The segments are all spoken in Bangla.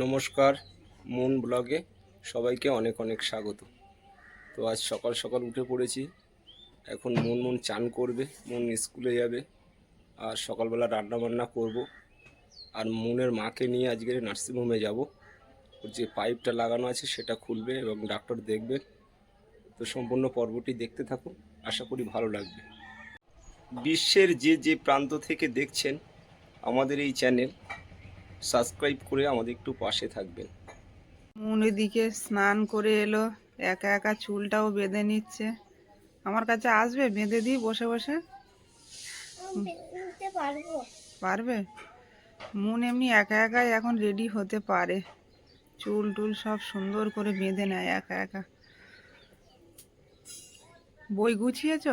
নমস্কার, মুন ব্লগে সবাইকে অনেক অনেক স্বাগত। তো আজ সকাল সকাল উঠে পড়েছি। এখন মুন চান করবে, মুন স্কুলে যাবে, আর সকালবেলা রান্না বান্না করব। আর মুনের মাকে নিয়ে আজকে নার্সিংহোমে যাব। ওর যে পাইপটা লাগানো আছে সেটা খুলবে এবং ডাক্তার দেখবে। তো সম্পূর্ণ পর্বটি দেখতে থাকুন, আশা করি ভালো লাগবে। বিশ্বের যে প্রান্ত থেকে দেখছেন আমাদের এই চ্যানেল, সাবস্ক্রাইব করে আমাদের একটু পাশে থাকবেন। মুন এদিকে স্নান করে এলো, একা একা চুলটাও বেঁধে নিচ্ছে। আমার কাছে আসবে, বেঁধে দিই বসে বসে? পারবে? মুন এমনি একা একাই এখন রেডি হতে পারে, চুল টুল সব সুন্দর করে বেঁধে নেয় একা একা। বই গুছিয়েছ?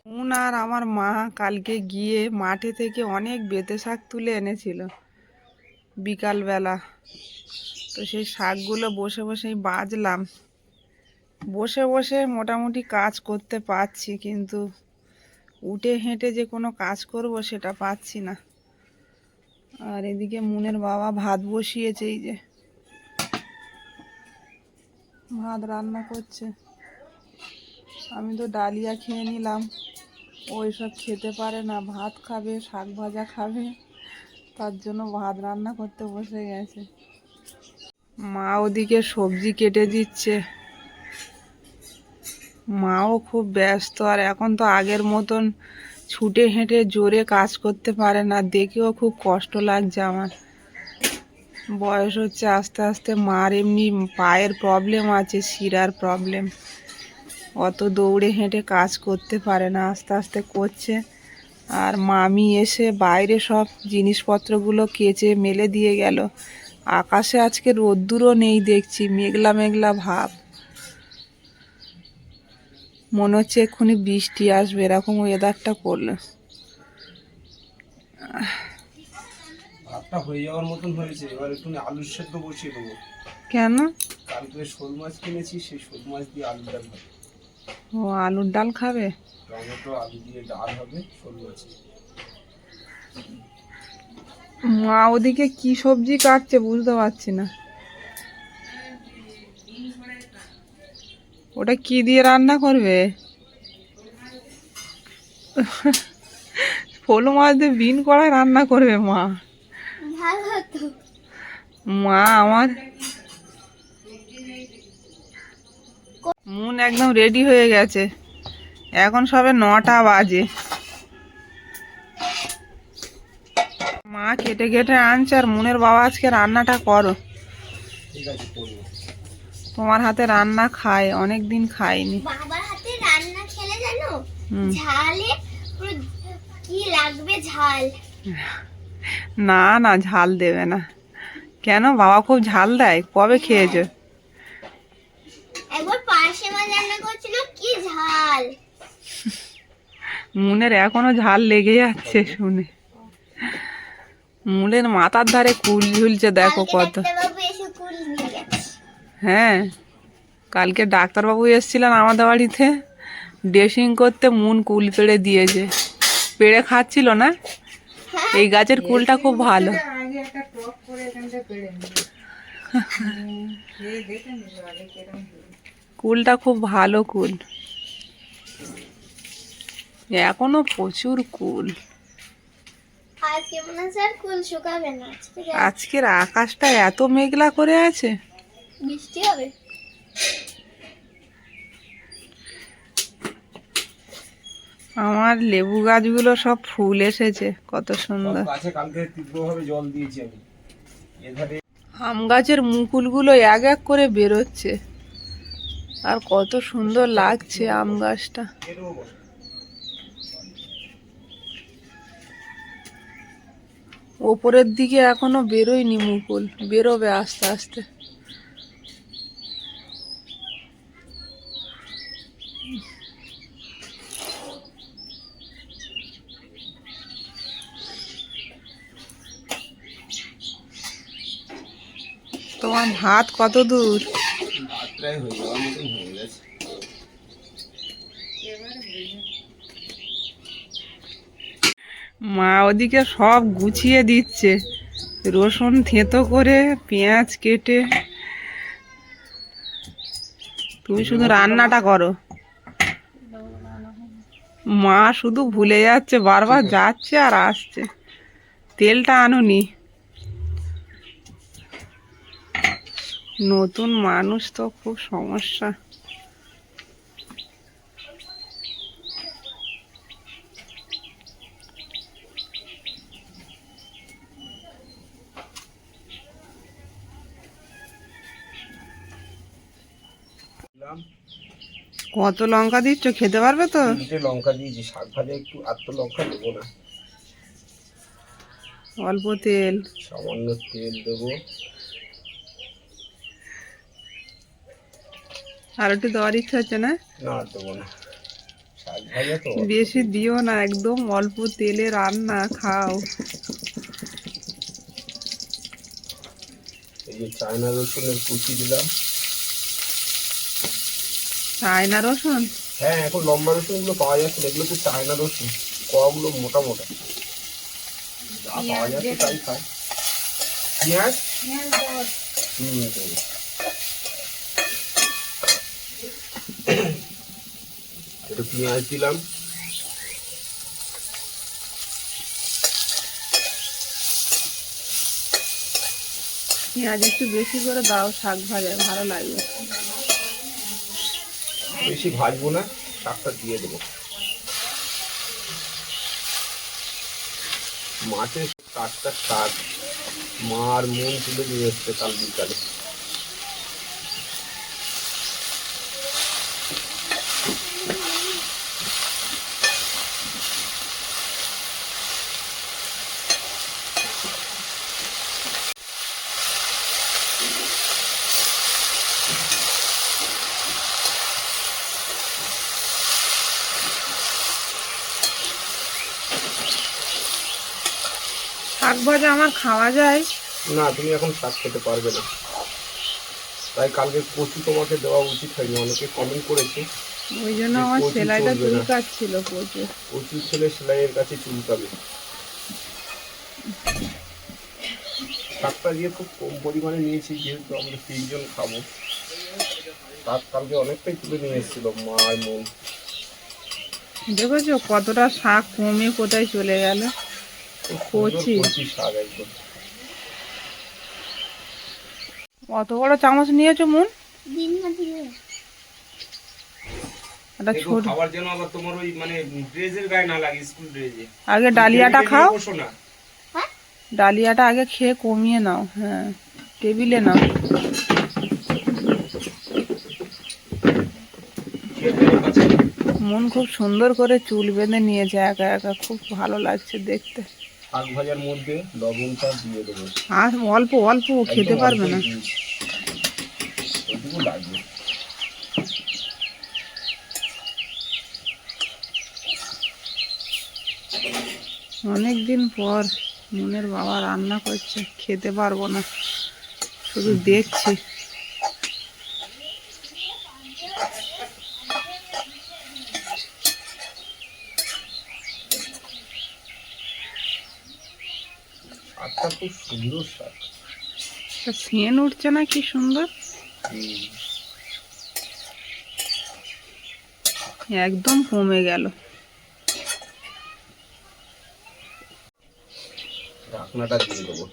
মুন আর আমার মা কালকে গিয়ে মাঠে থেকে অনেক বেতে শাক তুলে এনেছিল বিকালবেলা। তো সেই শাকগুলো বসে বসেই বাজলাম। বসে বসে মোটামুটি কাজ করতে পারছি, কিন্তু উঠে হেঁটে যে কোনো কাজ করব সেটা পাচ্ছি না। আর এদিকে মুনের বাবা ভাত বসিয়েছে, এই যে ভাত রান্না করছে। আমি তো ডালিয়া খেয়ে নিলাম, ওই সব খেতে পারে না, ভাত খাবে, শাক ভাজা খাবে, তার জন্য ভাত রান্না করতে বসে গেছে। মা ওদিকে সবজি কেটে দিচ্ছে। মাও খুব ব্যস্ত, আর এখন তো আগের মতন ছুটে হেঁটে জোরে কাজ করতে পারে না, দেখেও খুব কষ্ট লাগছে আমার। বয়স হচ্ছে আস্তে আস্তে, মার এমনি পায়ের প্রবলেম আছে, শিরার প্রবলেম, অত দৌড়ে হেঁটে কাজ করতে পারে না, আস্তে আস্তে করছে। আর মামি এসে বাইরে সব জিনিসপত্রগুলো কেচে মেলে দিয়ে গেল। আকাশে আজকে রোদ্দুরও নেই, দেখছি মেঘলা মেঘলা ভাব, মনে হচ্ছে এক্ষুনি বৃষ্টি আসবে, এরকম ওয়েদারটা করলো। ভাতটা হয়ে যাওয়ার মতন হয়েছে, এবার একটু আলুর সেদ্ধ বসিয়ে দেবো। কেন? কালকে শোল মাছ কিনেছি, সেই শোল মাছ দিয়ে আলুর ডাল হবে। ও আলুর ডাল খাবে? টমেটো আলু দিয়ে ডাল হবে, শোল মাছ। মা ওদিকে কি সবজি কাটছে বুঝতে পারছি না। ওটা কি দিয়ে রান্না করবে? ফলু মাছ দিয়ে বিন কড়াই রান্না করবে মা? মা আমার মুন একদম রেডি হয়ে গেছে, এখন সবে 9টা বাজে। মা কেটে কেটে আনছে, আর মুনের বাবা আজকে রান্নাটা করো। ঠিক আছে, করবো। তোমার হাতে রান্না খায়, অনেক দিন খাইনি। বাবার হাতে রান্না খেলে জানো ঝালে পুরো কি লাগবে ঝাল। না না, ঝাল দেবে না। কেন, বাবা খুব ঝাল দেয়? কবে খেয়েছো? একবার পাশে মাছ রান্না করছিল, কি ঝাল। মুনের এখনো ঝাল লেগে যাচ্ছে শুনে। মুনের মাথার ধারে কুল ঝুলছে, দেখো কত। ডাক্তারবাবু এসে কুল নিয়ে গেছে। হ্যাঁ, কালকে ডাক্তারবাবু এসেছিলেন আমাদের বাড়িতে, ড্রেসিং করতে মুন কুল পেড়ে দিয়েছে। পেড়ে খাচ্ছিল না? এই গাছের কুলটা খুব ভালো। কুলটা খুব ভালো কুল, এখনো প্রচুর কুল। আজকে মনে হয় স্যার কুল শুকাবে না, আজকের আকাশটা এত মেঘলা করে আছে, বৃষ্টি হবে। আমার লেবু গাছগুলো সব ফুল এসেছে, কত সুন্দর। গাছে কালকে তীব্রভাবে জল দিয়েছি আমি। এধারে আম গাছের মুকুলগুলো এক এক করে বেরোচ্ছে, আর কত সুন্দর লাগছে আম গাছটা। ওপরের দিকে এখনো বেরোয়নি মুকুল, বেরোবে আস্তে আস্তে। তোমার ভাত কত দূর? ভাত প্রায় হয়ে যাওয়ার মতন হয়ে গেছে। মা ওদিকে সব গুছিয়ে দিচ্ছে, রসুন থেঁতো করে, পেঁয়াজ কেটে। তুমি শুধু রান্নাটা করো। মা শুধু ভুলে যাচ্ছে, বারবার যাচ্ছে আর আসছে। তেলটা আনুনি। নতুন মানুষ তো খুব সমস্যা। কত লঙ্কা দিচ্ছ, খেতে পারবে তো? 3টে লঙ্কা দিয়েছি, শাক ভাজা একটু আর তো লঙ্কা দেবো না, অল্প তেল। সামান্য তেল দেবো। আর একটু দেওয়ার ইচ্ছা হচ্ছে না? না দেবো না, শাক ভাজা তো অল্প বেশি দিয়েছি। দিও না, একদম অল্প তেলে রান্না খাও। এই যে চায়না রসুনের কুচি দিলাম। চায়না রসুন? হ্যাঁ, এখন লম্বা রসুনগুলো পাওয়া যাচ্ছে না, এগুলো তো চায়না রসুন, কোয়াগুলো মোটা মোটা, যা পাওয়া যাচ্ছে তাই খাই। পেঁয়াজ দেবো। একটু পেঁয়াজ দিলাম। পেঁয়াজ একটু বেশি করে দাও, শাক ভাজায় ভালো লাগবে। বেশি ভাজবো না, শাকটা দিয়ে দেবো। মাছের টাটকা শাক, মার মন তুলে নিয়ে এসছে কাল বিকালে। শাক ভাজা আমার খাওয়া যায়? না, তুমি এখন শাক খেতে পারবে না, তাই কালকে কচু তোমাকে দেওয়া উচিত হয়নি, অনেকে কমেন্ট করেছে। ওই জন্য আমার কচু সেলাইটা চলবে না। চুলকাচ্ছিল প্রচুর। কচু খেলে সেলাইয়ের কাছে চুলকাবে। শাকটা দিয়ে খুব কম পরিমাণে নিয়েছি, যেহেতু আমরা 3জন খাবো। শাক কালকে অনেকটাই তুলে নিয়ে এসেছিল মার মন। দেখেছো কতটা শাক কমে কোথায় চলে গেল। কচি। কচি শাক একদম। অত বড় চামচ নিয়েছো মন? একটা দেখো, ছোট। খাবার জন্য আবার তোমার ওই মানে ড্রেসের গায়ে না লাগে, স্কুল ড্রেসে। আগে ডালিয়াটা খাও, বসো না। ডালিয়াটা আগে খেয়ে কমিয়ে নাও। হ্যাঁ, টেবিলে নাও। মন খুব সুন্দর করে চুল বেঁধে নিয়েছে একা একা, খুব ভালো লাগছে দেখতে। শাক ভাজার মধ্যে লবণটা দিয়ে দেবো। আর অল্প অল্প, খেতে পারবে না। ওইটুকু লাগবে। অনেকদিন পর মনের বাবা রান্না করছে, খেতে পারবো না, শুধু দেখছি। শাকটা খুব সুন্দর শাক। সেন উঠছে না, কি সুন্দর। একদম কমে গেল। ঢাকনাটা দিয়ে দেবো।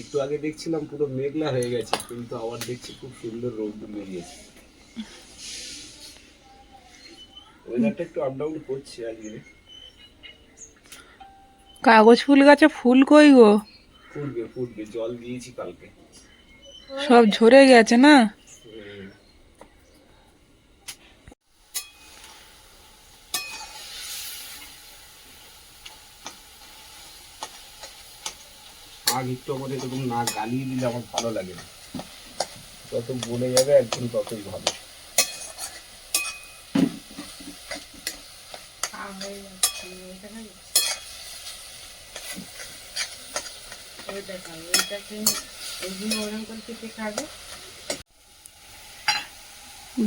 একটু আগে দেখছিলাম পুরো মেঘলা হয়ে গেছে, কিন্তু আবার দেখছি খুব সুন্দর রোদ বেরিয়েছে। ওয়েদারটা একটু আপ ডাউন করছে আজকে। কাগজ ফুল গাছে ফুল কই গো? ফুটবে ফুটবে, জল দিয়েছি কালকে। সব ঝরে গেছে না? আগ একটু আমাদের এরকম না গালিয়ে দিলে আমার ভালো লাগে না, যত বলে যাবে একদম ততই ভালো।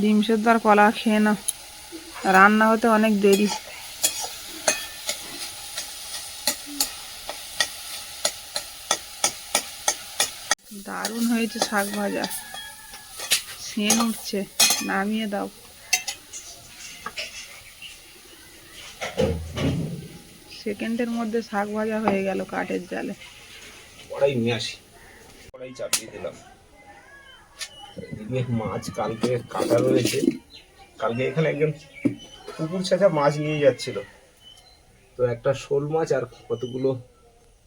ডিম সেদ্ধ আর কলা খেয়ে নাও, রান্না হতে অনেক দেরি। দারুণ হয়েছে শাক ভাজা, সেন উঠছে, নামিয়ে দাও। সেকেন্ডের মধ্যে শাক ভাজা হয়ে গেল কাঠের জালে। কড়াই নিয়ে আসি, কড়াই চাপিয়ে দিলাম। এদিকে মাছ কালকে কাটা রয়েছে। কালকে এখানে একজন পুকুর ছেঁচা মাছ নিয়ে যাচ্ছিল, তো একটা শোল মাছ আর কতগুলো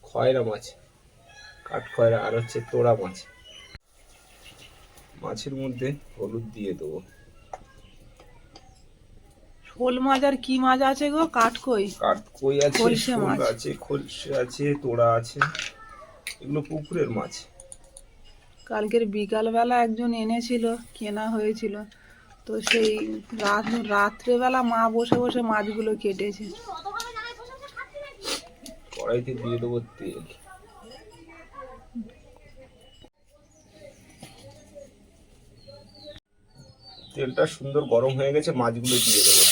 খয়রা মাছ, কাঠ খয়রা, আর হচ্ছে তোড়া মাছ। মাছের মধ্যে হলুদ দিয়ে দেবো। শোল মাছ আর কি মাছ আছে গো? কাঠকই, কাঠকই আছে, খলসে শোল মাছ। আছে, খলসে আছে, তোড়া আছে, এগুলো পুকুরের মাছ। কালকের বিকালবেলা একজন এনেছিল, কেনা হয়েছিল, তো সেই রাত্রেবেলা মা বসে বসে মাছগুলো কেটেছে। কড়াইতে দিয়ে দেবো তেল। তেলটা সুন্দর গরম হয়ে গেছে, মাছগুলো দিয়ে দেবো।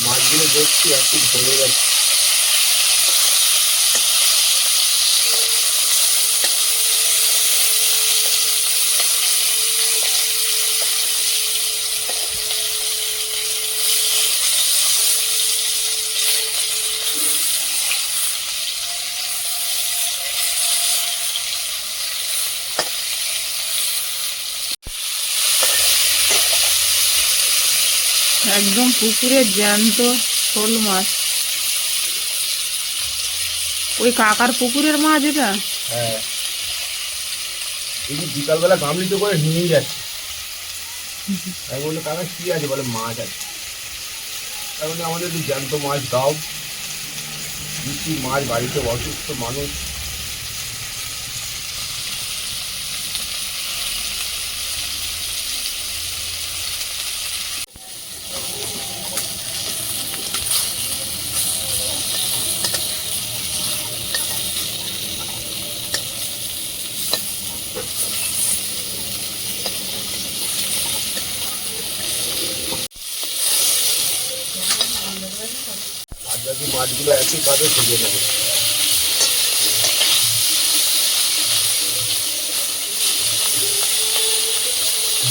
মাছগুলো দেখছি একটু ধরে গেছে। একদম পুকুরের জ্যান্ত শোল মাছ। ওই কাকার পুকুরের মাছ এটা? হ্যাঁ, এই যে বিকালবেলা গামলিতে করে নিয়ে যাচ্ছে। আমি বললো কাকা কি আছে, বলে মাছ আছে। তার মানে আমাদের একটু জ্যান্ত মাছ দাও, দিচ্ছি মাছ, বাড়িতে অসুস্থ মানুষ। আর বাকি মাছগুলো একই কাজে ভেজে নেবো।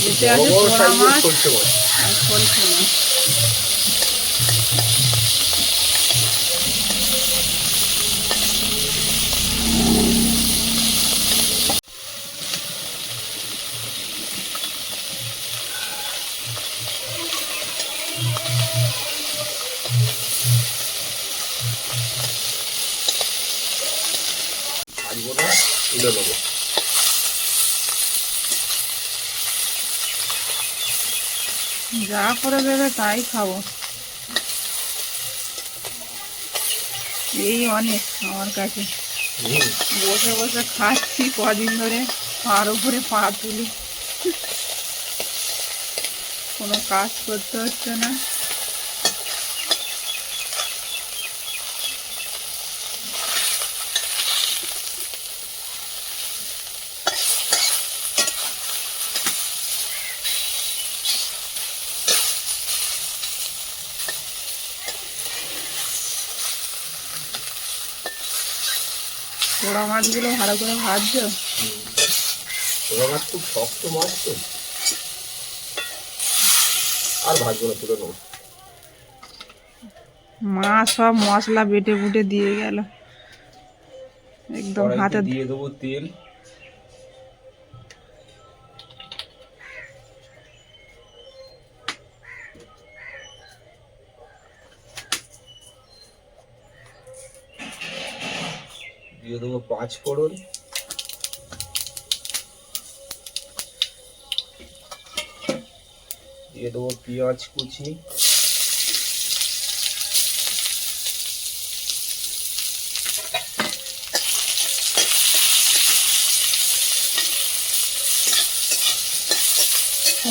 এতে বড় আছে বড় পোড়া সাইজের মাছ সরষে মাছ। আর খলসে মাছ। ভাজবো না, তুলে নেবো। যা করে দেবে তাই খাবো, এই অনেক আমার কাছে। বসে বসে খাচ্ছি কদিন ধরে, পার উপরে পা তুলি, কোনো কাজ করতে হচ্ছে না। পোড়া মাছগুলো ভালো করে ভাজছো? পোড়া মাছ খুব শক্ত মাছ তো, আর ভাজবো না, তুলে নেবো। মা সব মশলা বেটে বুটে দিয়ে গেল, একদম হাতে। কড়াইতে দিয়ে দেবো তেল। দিয়ে দেবো 5 ফোড়ন। দিয়ে দেবো পেঁয়াজ কুচি।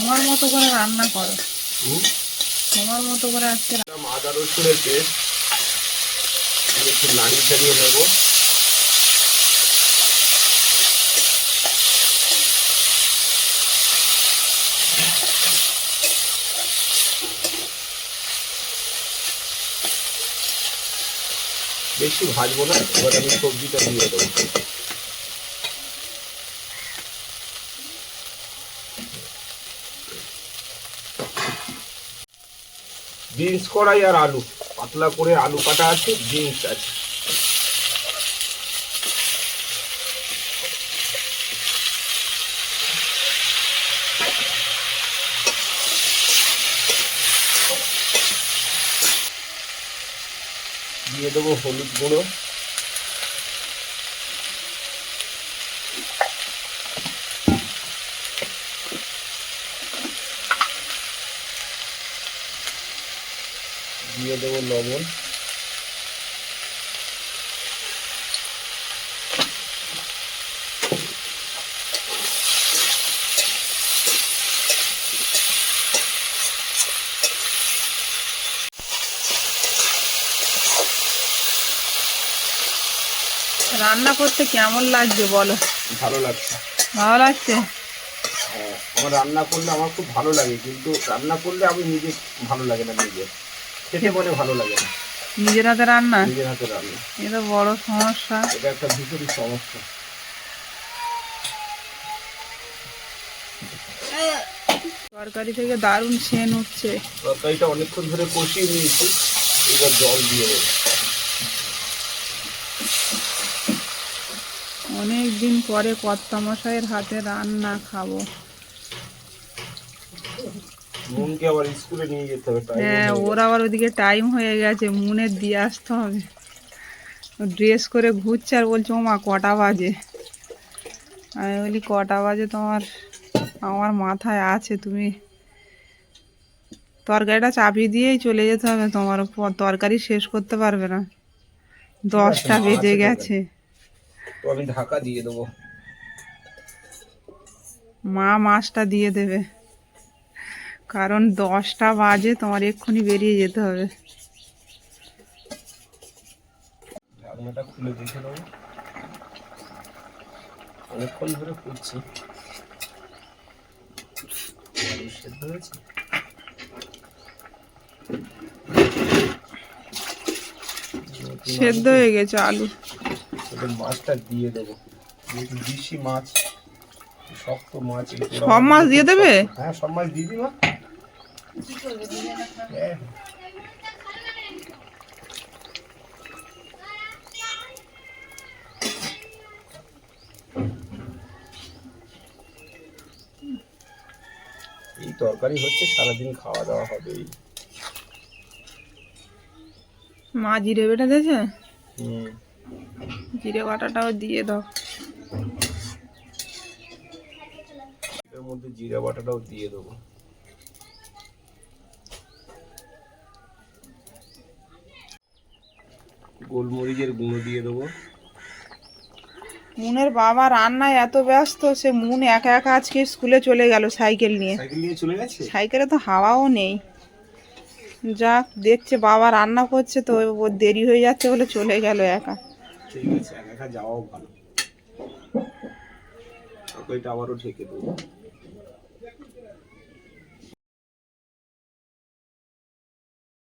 তোমার মতো করে রান্না করো, হুম? তোমার মতো করে আজকে আদা রসুনের পেস্ট একটু নাড়িয়ে চাড়িয়ে নেবো। বেশি ভাজবো না, এবার আমি সবজিটা দিয়ে দেবো। বিনস কড়াই আর আলু, পাতলা করে আলু কাটা আছে, বিনস আছে। দিয়ে দেবো হলুদ গুঁড়ো, দিয়ে দেবো লবণ, রান্না করতে কেমন লাগছে বলো? ভালো লাগছে। ভালো লাগছে? হ্যাঁ, আমার রান্না করলে আমার খুব ভালো লাগে, কিন্তু রান্না করলে আমি নিজে ভালো লাগে না, নিজে খেতে মনে ভালো লাগে না। নিজের হাতে রান্না নিজের হাতে রান্না এ তো বড় সমস্যা। এটা একটা ভীষণ সমস্যা। তরকারি থেকে দারুণ সেন উঠছে। তরকারিটা অনেকক্ষণ ধরে কষিয়ে নিয়েছি, এবার জল দিয়ে দেবো। অনেক দিন পরে কর্তামশাইয়ের হাতে রান্না খাবো। মনকে আবার স্কুলে নিয়ে যেতে হবে, টাইম হ্যাঁ, হয়ে ওর গেছে। আবার ওদিকে টাইম হয়ে গেছে, মুনের দিয়ে আসতে হবে। ড্রেস করে ঘুরছে আর বলছে ও মা কটা বাজে। আমি বলি কটা বাজে তোমার আমার মাথায় আছে, তুমি তরকারিটা চাপিয়ে দিয়েই চলে যেতে হবে, তোমার তরকারি শেষ করতে পারবে না, ঠিক আছে, 10টা মা বেজে আছে তো গেছে। তো আমি ঢাকা দিয়ে দেবো। মা মাছটা দিয়ে দেবে, কারণ 10টা বাজে, তোমার এক্ষুনি বেরিয়ে যেতে হবে। ঢাকনাটা খুলে দেখে নেবো, অনেকক্ষণ ধরে করছি। আলু সেদ্ধ হয়েছে? সেদ্ধ হয়ে গেছে আলু। এবার মাছটা দিয়ে দেবো, যেহেতু দেশি মাছ, শক্ত মাছ। সব মাছ দিয়ে দেবে? হ্যাঁ, সব মাছ দিয়ে দিই মা। হ্যাঁ, এই তরকারি হচ্ছে, সারাদিন খাওয়া দাওয়া হবে। মা জিরে বেটে দিয়েছে, হুম, জিরে বাটাটাও দিয়ে দাও। এর মধ্যে জিরা বাটাটাও দিয়ে দেবো। গোলমরিচের গুঁড়ো দিয়ে দেবো। মুনের বাবা রান্নায় এত ব্যস্ত, সে মুন একা একা আজকে স্কুলে চলে গেল সাইকেল নিয়ে। সাইকেল নিয়ে চলে গেছে? সাইকেলে তো হাওয়াও নেই। যাক, দেখছে বাবা রান্না করছে তো ওর দেরি হয়ে যাচ্ছে বলে চলে গেল একা। ঠিক আছে, একা একা যাওয়াও ভালো। তরকারিটা আবারও ঢেকে দেবো।